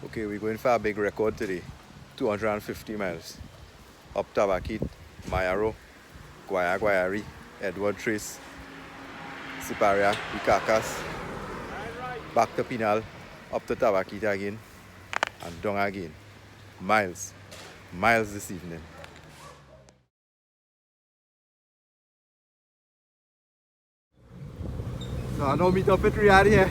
Okay, we're going for a big record today. 250 miles. Up Tabakit, Mayaro, Guayari, Edward Trace, Siparia, Ikakas, back to Pinal, up to Tabakit again, and down again. Miles. Miles this evening. So I now meet up with Riyadh here.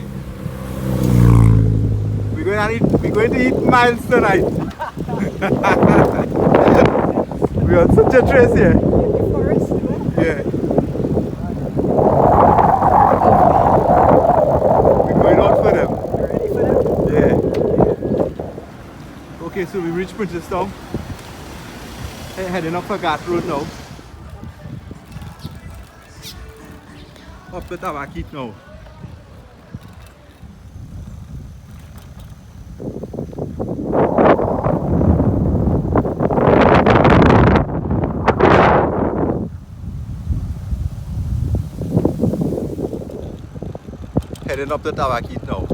We're going to eat miles tonight. We're on such a trace here. Yeah. We're going out for them. Ready for them? Yeah. Okay, so we reached Princestown. Heading up for Ghat Road now. Up to Tabakit now. Heading up to Tabakit now.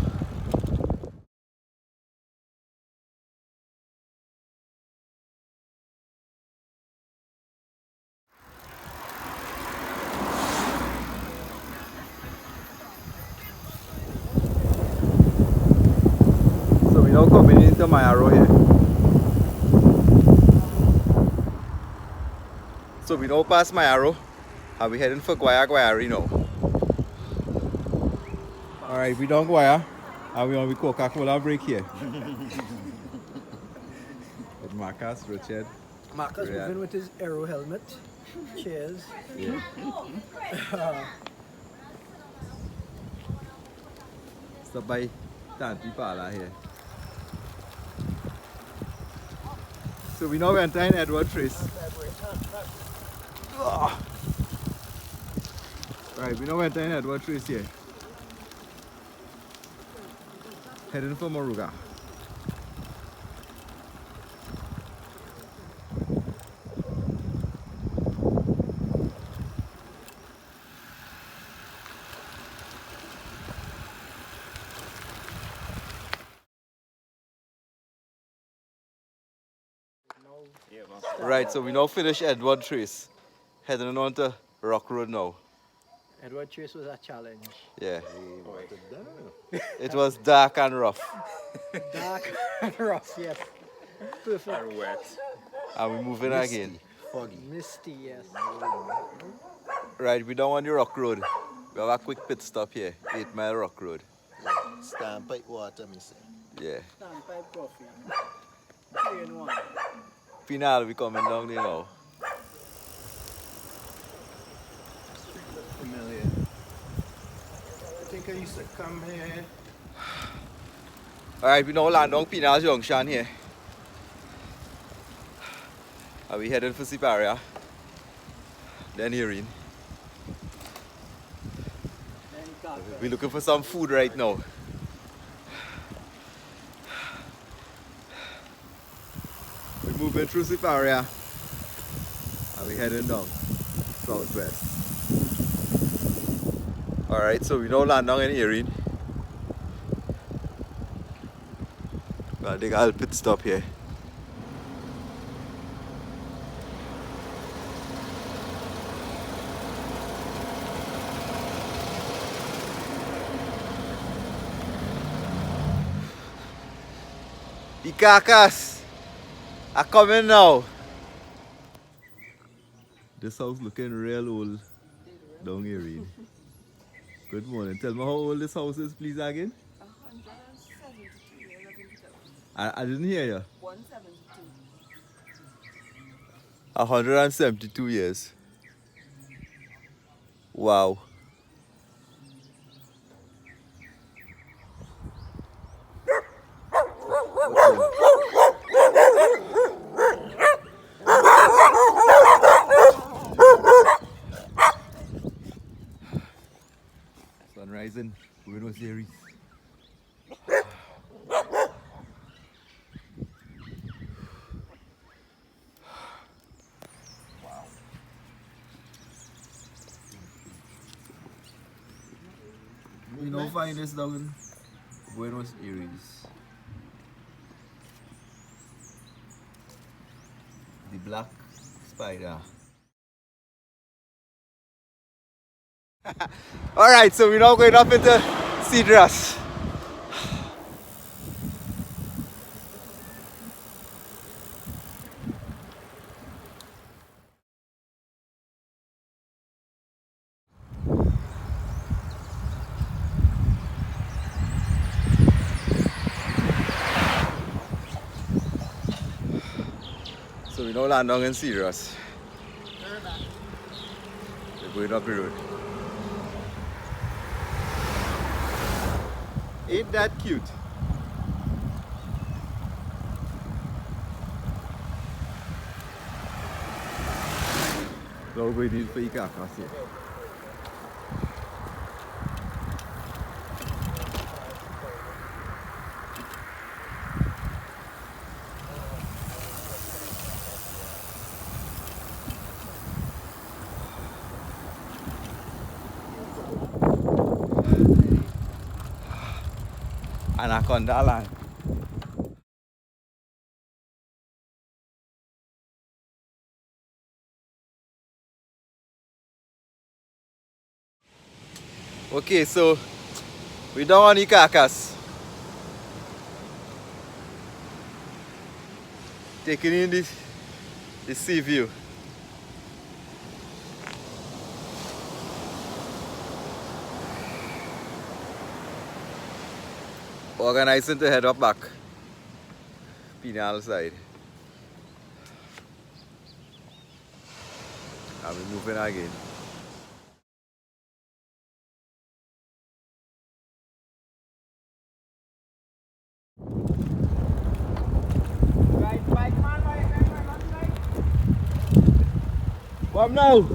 So we now coming into Mayaro here. So we now pass Mayaro and we heading for Guayari now. Alright, we done Guaya and we on the Coca-Cola break here. With Marcus, Richard. Marcus Yeah. moving with his aero helmet. Cheers. Yeah. Stop by Tanti Pala here. So we now entering Edward Trace. Right, we now entering Edward Trace here. Heading for Moruga. Right, so we now finish Edward Trace. Heading on to Rock Road now. Edward Chase was a challenge. Yeah. It was dark and rough. Dark and rough, yes. Perfect. And wet. And we're moving again. Misty, yes. Right, we don't want the Rock Road. We have a quick pit stop here. 8 Mile Rock Road. Standpipe water, me say. Yeah. Standpipe coffee. 3 in 1. Final, we coming down there now. Familiar. I think I used to come here. Alright, we now land on Pinal Junction here. And we heading for Siparia. Then Erin. We're looking for some food right now. We're moving through Siparia. And we're heading down southwest. Alright, so we now land down in Erin. We'll take a little pit stop here. The carcass are coming now. This house looking real old down here, Reed. Good morning. Tell me how old this house is, please, again. 172 years, I think it was. I didn't hear you. 172. 172 years. Wow. Sun rising, Buenos Aires. We don't find this down in Buenos Aires. the black spider. Alright, so we're now going up into Cedras. So we now land down in Cedras. We're going up the road. Ain't that cute? Now we need for Ikakas here. Anaconda land. Okay, so we're down on Ikakas. Taking in the sea view. Organizing to head up back. Pinal side. And we're moving again. Right, bike man, right. Come now!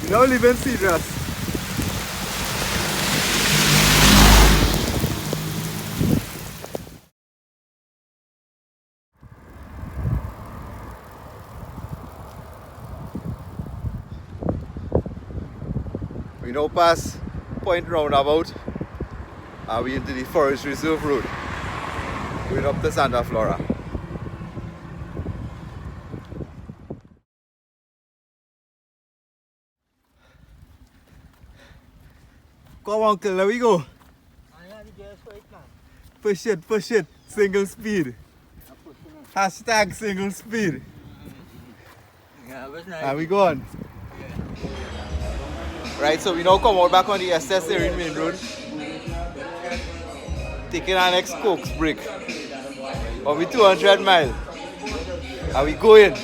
We now live in Cedras. We now pass Point Roundabout and we into the Forest Reserve Road. Going up to Santa Flora. Come on, uncle, there we go. Push it, single speed. Hashtag single speed. And we go on. Right, so we now come out back on the SS Erin Main Road. Taking our next Cokes break. But we 200 miles. And we going.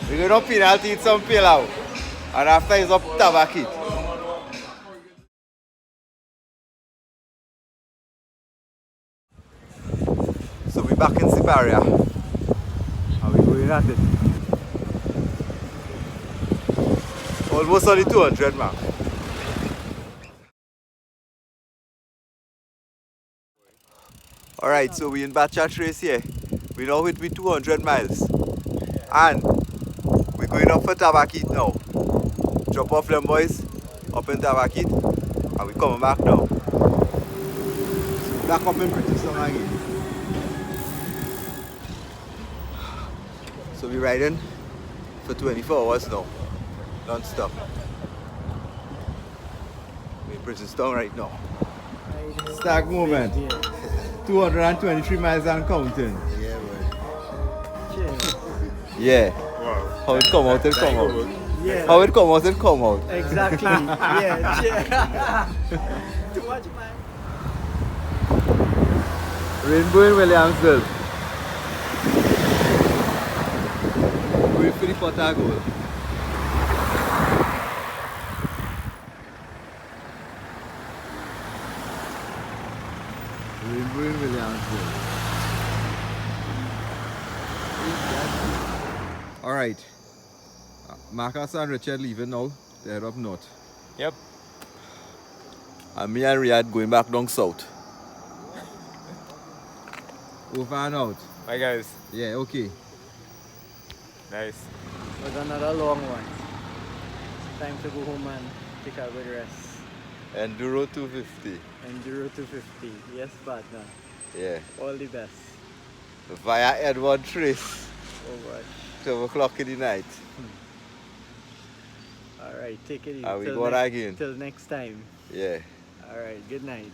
We're going up penalty, eat some pilau. And after it's up Tabakit. So we're back in Siparia. And we're going at it. Almost on the 200 mark. Alright, so we're in Bacha Trace here. We now hit with 200 miles. And we're going up for Tabakit now. Drop off them boys up in Tabakit. And we're coming back now. So back up in British Song again. So we're riding for 24 hours now. Non-stop. We're in Bridgestone right now. Stag moment. 223 miles and counting. Yeah, boy. Yeah. Wow. How it come out, it come out. Yeah. How it come out, it come out. Exactly. Yeah. Too much, man. Rainbow in Williamsville. Wait for the Potago. Rainbow in Williamsville. Alright. Marcus and Richard leaving now. They're up north. Yep. And me and Riyadh going back down south. Over and out. Bye guys. Yeah, okay. Nice. Was another long one. Time to go home and take a good rest. Enduro 250. Enduro 250. Yes, partner. Yeah. All the best. Via Edward Trace. Oh gosh. 12 o'clock in the night. All right, take it easy. Are we Till going again? Till next time. Yeah. All right, good night.